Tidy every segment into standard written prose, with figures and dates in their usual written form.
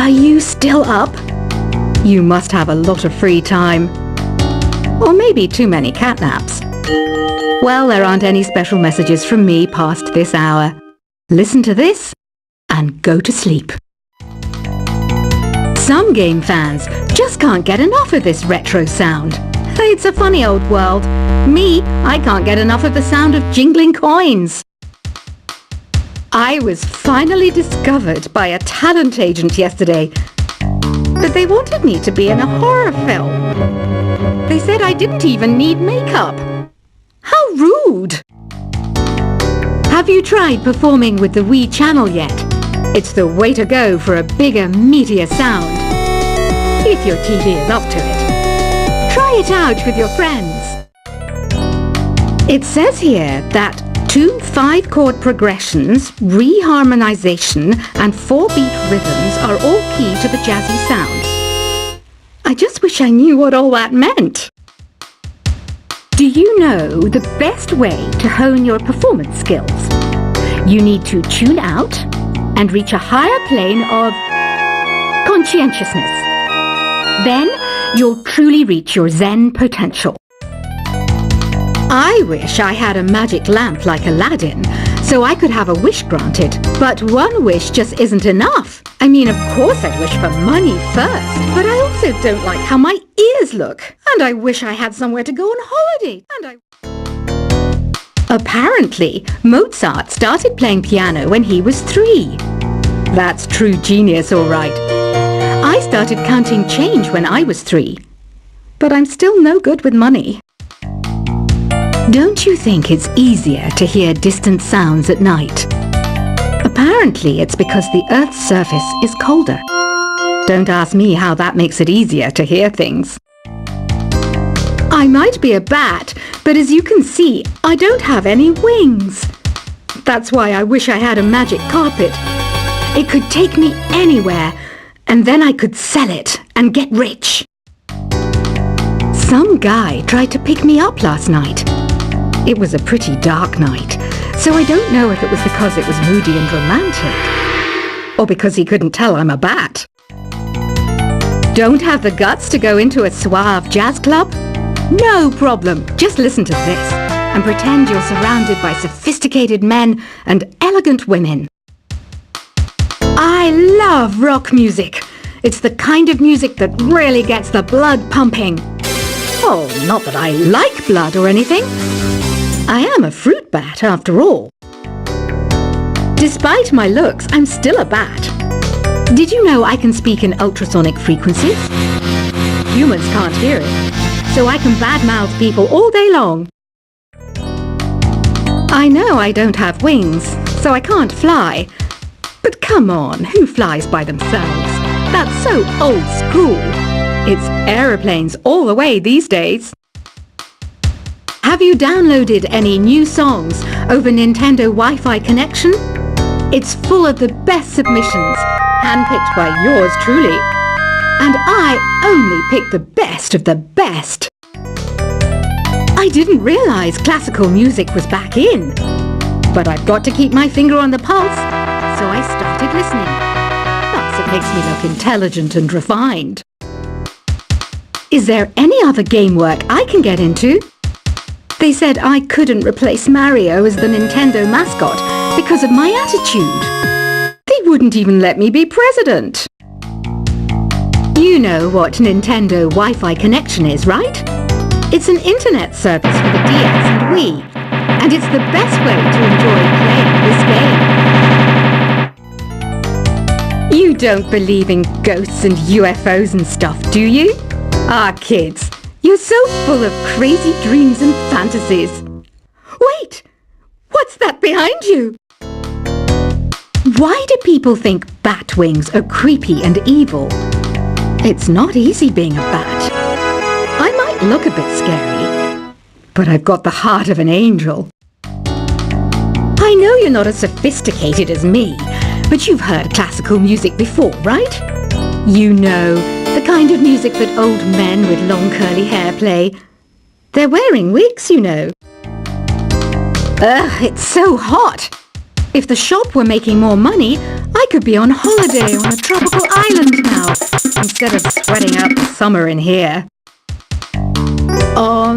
Are you still up? You must have a lot of free time. Or maybe too many catnaps. Well, there aren't any special messages from me past this hour. Listen to this and go to sleep. Some game fans just can't get enough of this retro sound. It's a funny old world. Me, I can't get enough of the sound of jingling coins. I was finally discovered by a talent agent yesterday, but they wanted me to be in a horror film. They said I didn't even need makeup. How rude! Have you tried performing with the Wii channel yet? It's the way to go for a bigger, meatier sound. If your TV is up to it. Try it out with your friends. It says here that 2 5-chord progressions, reharmonization, and 4-beat rhythms are all key to the jazzy sound. I just wish I knew what all that meant. Do you know the best way to hone your performance skills? You need to tune out and reach a higher plane of conscientiousness. Then you'll truly reach your Zen potential. I wish I had a magic lamp like Aladdin, so I could have a wish granted. But one wish just isn't enough. I mean, of course I'd wish for money first, but I also don't like how my ears look. And I wish I had somewhere to go on holiday. Apparently, Mozart started playing piano when he was 3. That's true genius, all right. I started counting change when I was 3. But I'm still no good with money. Don't you think it's easier to hear distant sounds at night? Apparently, it's because the Earth's surface is colder. Don't ask me how that makes it easier to hear things. I might be a bat, but as you can see, I don't have any wings. That's why I wish I had a magic carpet. It could take me anywhere, and then I could sell it and get rich. Some guy tried to pick me up last night. It was a pretty dark night, so I don't know if it was because it was moody and romantic, or because he couldn't tell I'm a bat. Don't have the guts to go into a suave jazz club? No problem. Just listen to this and pretend you're surrounded by sophisticated men and elegant women. I love rock music. It's the kind of music that really gets the blood pumping. Oh, not that I like blood or anything. I am a fruit bat, after all. Despite my looks, I'm still a bat. Did you know I can speak in ultrasonic frequencies? Humans can't hear it, so I can badmouth people all day long. I know I don't have wings, so I can't fly. But come on, who flies by themselves? That's so old school. It's aeroplanes all the way these days. Have you downloaded any new songs over Nintendo Wi-Fi connection? It's full of the best submissions, handpicked by yours truly. And I only pick the best of the best. I didn't realize classical music was back in. But I've got to keep my finger on the pulse, so I started listening. Plus, it makes me look intelligent and refined. Is there any other game work I can get into? They said I couldn't replace Mario as the Nintendo mascot because of my attitude. They wouldn't even let me be president. You know what Nintendo Wi-Fi connection is, right? It's an internet service for the DS and Wii, and it's the best way to enjoy playing this game. You don't believe in ghosts and UFOs and stuff, do you? Ah, kids. You're so full of crazy dreams and fantasies. Wait! What's that behind you? Why do people think bat wings are creepy and evil? It's not easy being a bat. I might look a bit scary, but I've got the heart of an angel. I know you're not as sophisticated as me, but you've heard classical music before, right? You know, the kind of music that old men with long curly hair play. They're wearing wigs, you know. Ugh, it's so hot. If the shop were making more money, I could be on holiday on a tropical island now, instead of sweating out the summer in here. Oh,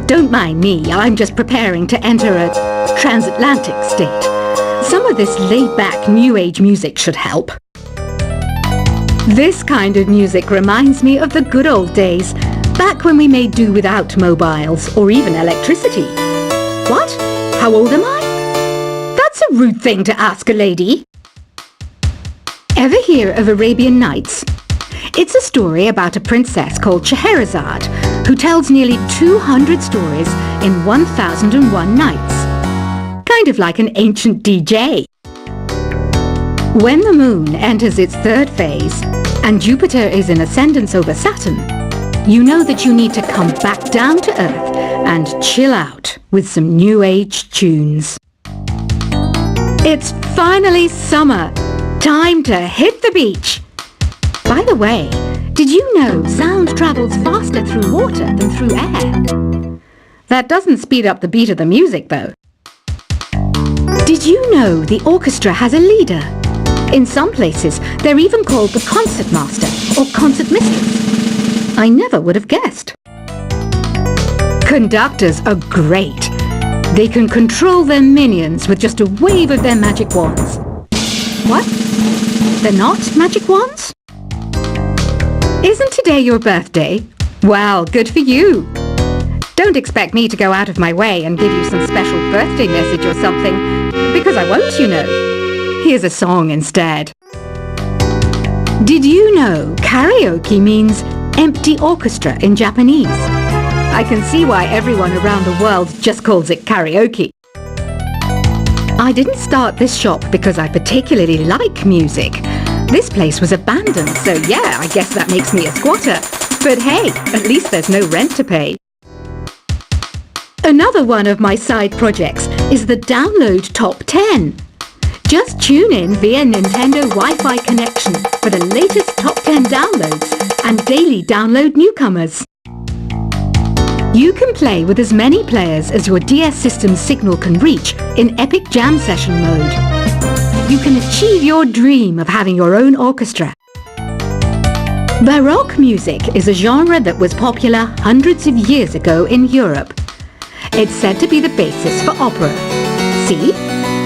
don't mind me, I'm just preparing to enter a transatlantic state. Some of this laid-back New Age music should help. This kind of music reminds me of the good old days, back when we made do without mobiles or even electricity. What? How old am I? That's a rude thing to ask a lady. Ever hear of Arabian Nights? It's a story about a princess called Scheherazade, who tells nearly 200 stories in 1001 nights. Kind of like an ancient DJ. When the moon enters its third phase, and Jupiter is in ascendance over Saturn, you know that you need to come back down to Earth and chill out with some New Age tunes. It's finally summer! Time to hit the beach! By the way, did you know sound travels faster through water than through air? That doesn't speed up the beat of the music, though. Did you know the orchestra has a leader? In some places, they're even called the concertmaster or concert mistress. I never would have guessed. Conductors are great. They can control their minions with just a wave of their magic wands. What? They're not magic wands? Isn't today your birthday? Well, good for you. Don't expect me to go out of my way and give you some special birthday message or something, because I won't, you know. Here's a song instead. Did you know karaoke means empty orchestra in Japanese? I can see why everyone around the world just calls it karaoke. I didn't start this shop because I particularly like music. This place was abandoned, so yeah, I guess that makes me a squatter. But hey, at least there's no rent to pay. Another one of my side projects is the Download Top 10. Just tune in via Nintendo Wi-Fi connection for the latest top 10 downloads and daily download newcomers. You can play with as many players as your DS system's signal can reach in Epic Jam Session mode. You can achieve your dream of having your own orchestra. Baroque music is a genre that was popular hundreds of years ago in Europe. It's said to be the basis for opera. See?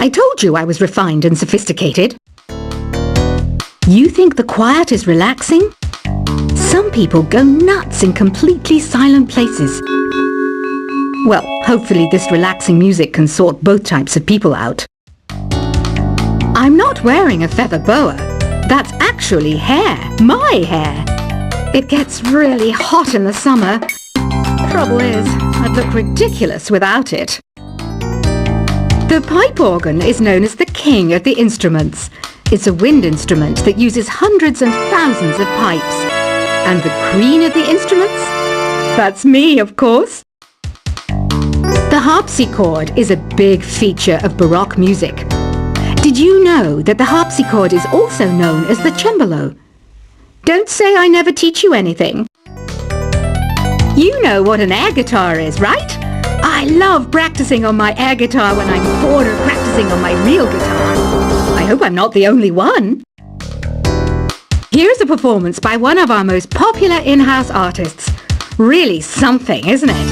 I told you I was refined and sophisticated. You think the quiet is relaxing? Some people go nuts in completely silent places. Well, hopefully this relaxing music can sort both types of people out. I'm not wearing a feather boa. That's actually hair. My hair. It gets really hot in the summer. Trouble is, I'd look ridiculous without it. The pipe organ is known as the king of the instruments. It's a wind instrument that uses hundreds and thousands of pipes. And the queen of the instruments? That's me, of course. The harpsichord is a big feature of Baroque music. Did you know that the harpsichord is also known as the cembalo? Don't say I never teach you anything. You know what an air guitar is, right? I love practicing on my air guitar when I'm bored of practicing on my real guitar. I hope I'm not the only one. Here's a performance by one of our most popular in-house artists. Really something, isn't it?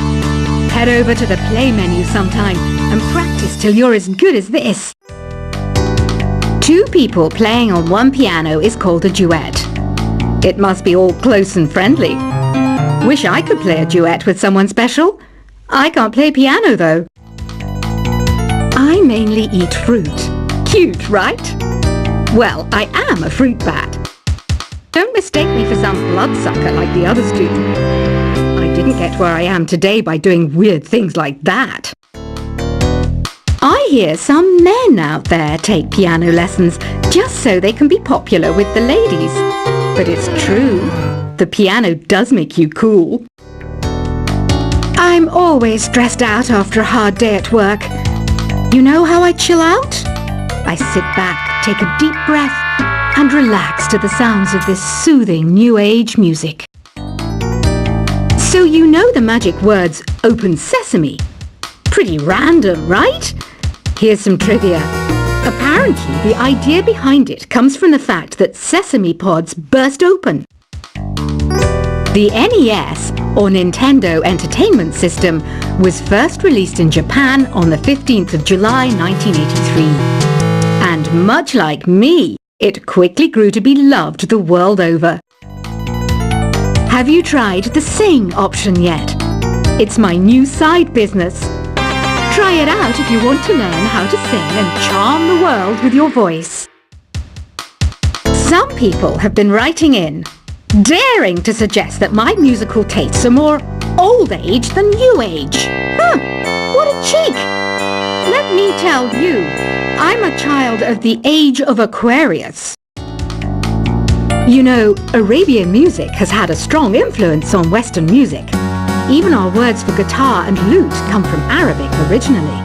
Head over to the play menu sometime and practice till you're as good as this. Two people playing on one piano is called a duet. It must be all close and friendly. Wish I could play a duet with someone special. I can't play piano though. I mainly eat fruit. Cute, right? Well, I am a fruit bat. Don't mistake me for some bloodsucker like the others do. I didn't get where I am today by doing weird things like that. I hear some men out there take piano lessons just so they can be popular with the ladies. But it's true. The piano does make you cool. I'm always stressed out after a hard day at work. You know how I chill out? I sit back, take a deep breath, and relax to the sounds of this soothing New Age music. So you know the magic words, open sesame. Pretty random, right? Here's some trivia. Apparently, the idea behind it comes from the fact that sesame pods burst open. The NES, or Nintendo Entertainment System, was first released in Japan on the 15th of July 1983. And much like me, it quickly grew to be loved the world over. Have you tried the Sing option yet? It's my new side business. Try it out if you want to learn how to sing and charm the world with your voice. Some people have been writing in, daring to suggest that my musical tastes are more old age than new age. Huh, what a cheek! Let me tell you, I'm a child of the age of Aquarius. You know, Arabian music has had a strong influence on Western music. Even our words for guitar and lute come from Arabic originally.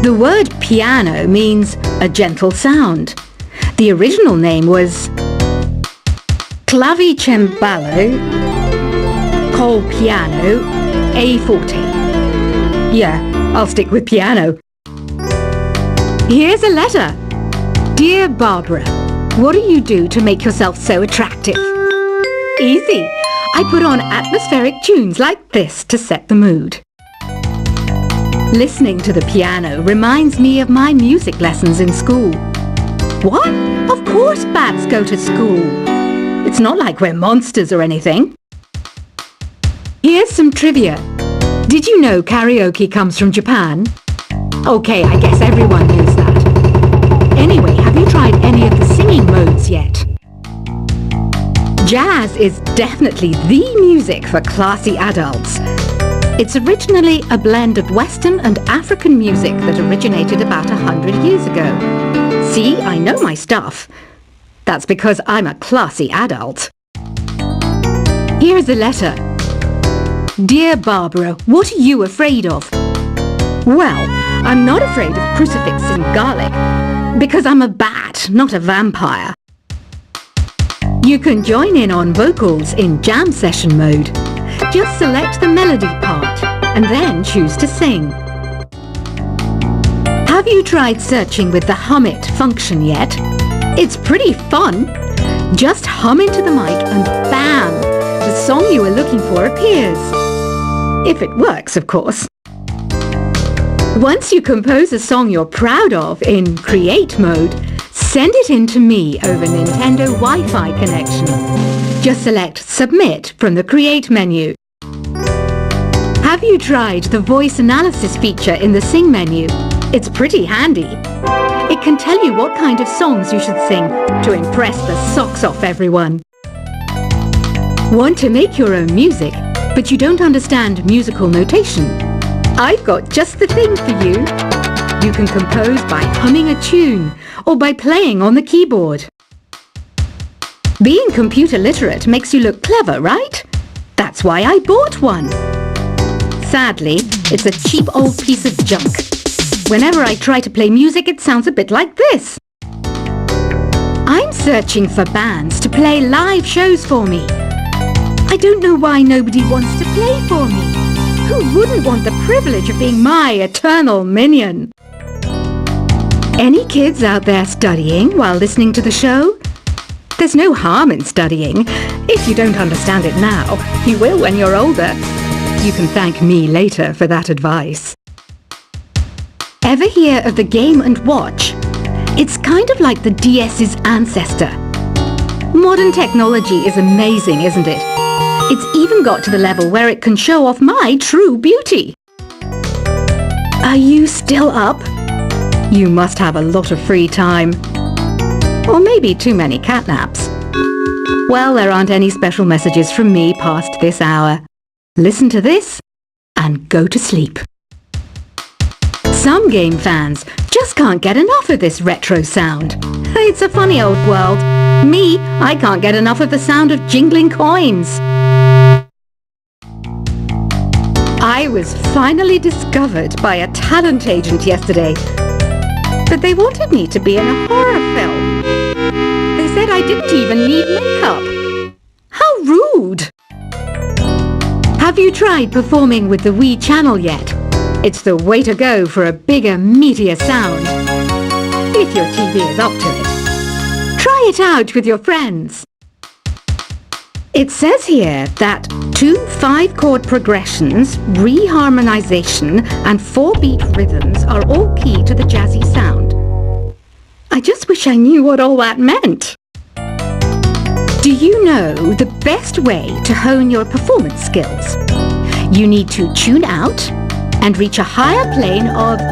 The word piano means a gentle sound. The original name was clavicembalo col piano a forte. Yeah, I'll stick with piano. Here's a letter. Dear Barbara, what do you do to make yourself so attractive? Easy. I put on atmospheric tunes like this to set the mood. Listening to the piano reminds me of my music lessons in school. What? Of course bats go to school. It's not like we're monsters or anything. Here's some trivia. Did you know karaoke comes from Japan? Okay, I guess everyone knows that. Anyway, have you tried any of the singing modes yet? Jazz is definitely the music for classy adults. It's originally a blend of Western and African music that originated about 100 years ago. See, I know my stuff. That's because I'm a classy adult. Here's a letter. Dear Barbara, what are you afraid of? Well, I'm not afraid of crucifix and garlic, because I'm a bat, not a vampire. You can join in on vocals in jam session mode. Just select the melody part and then choose to sing. Have you tried searching with the Hum It function yet? It's pretty fun. Just hum into the mic and bam! The song you were looking for appears. If it works, of course. Once you compose a song you're proud of in Create mode, send it in to me over Nintendo Wi-Fi connection. Just select Submit from the Create menu. Have you tried the voice analysis feature in the Sing menu? It's pretty handy. It can tell you what kind of songs you should sing to impress the socks off everyone. Want to make your own music, but you don't understand musical notation? I've got just the thing for you. You can compose by humming a tune or by playing on the keyboard. Being computer literate makes you look clever, right? That's why I bought one. Sadly, it's a cheap old piece of junk. Whenever I try to play music, it sounds a bit like this. I'm searching for bands to play live shows for me. I don't know why nobody wants to play for me. Who wouldn't want the privilege of being my eternal minion? Any kids out there studying while listening to the show? There's no harm in studying. If you don't understand it now, you will when you're older. You can thank me later for that advice. Ever hear of the Game & Watch? It's kind of like the DS's ancestor. Modern technology is amazing, isn't it? It's even got to the level where it can show off my true beauty. Are you still up? You must have a lot of free time. Or maybe too many catnaps. Well, there aren't any special messages from me past this hour. Listen to this and go to sleep. Some game fans just can't get enough of this retro sound. It's a funny old world. Me, I can't get enough of the sound of jingling coins. I was finally discovered by a talent agent yesterday, but they wanted me to be in a horror film. They said I didn't even need makeup. How rude! Have you tried performing with the Wii channel yet? It's the way to go for a bigger, meatier sound. If your TV is up to it. Try it out with your friends. It says here that 2 5-chord progressions, reharmonization and 4-beat rhythms are all key to the jazzy sound. I just wish I knew what all that meant. Do you know the best way to hone your performance skills? You need to tune out and reach a higher plane of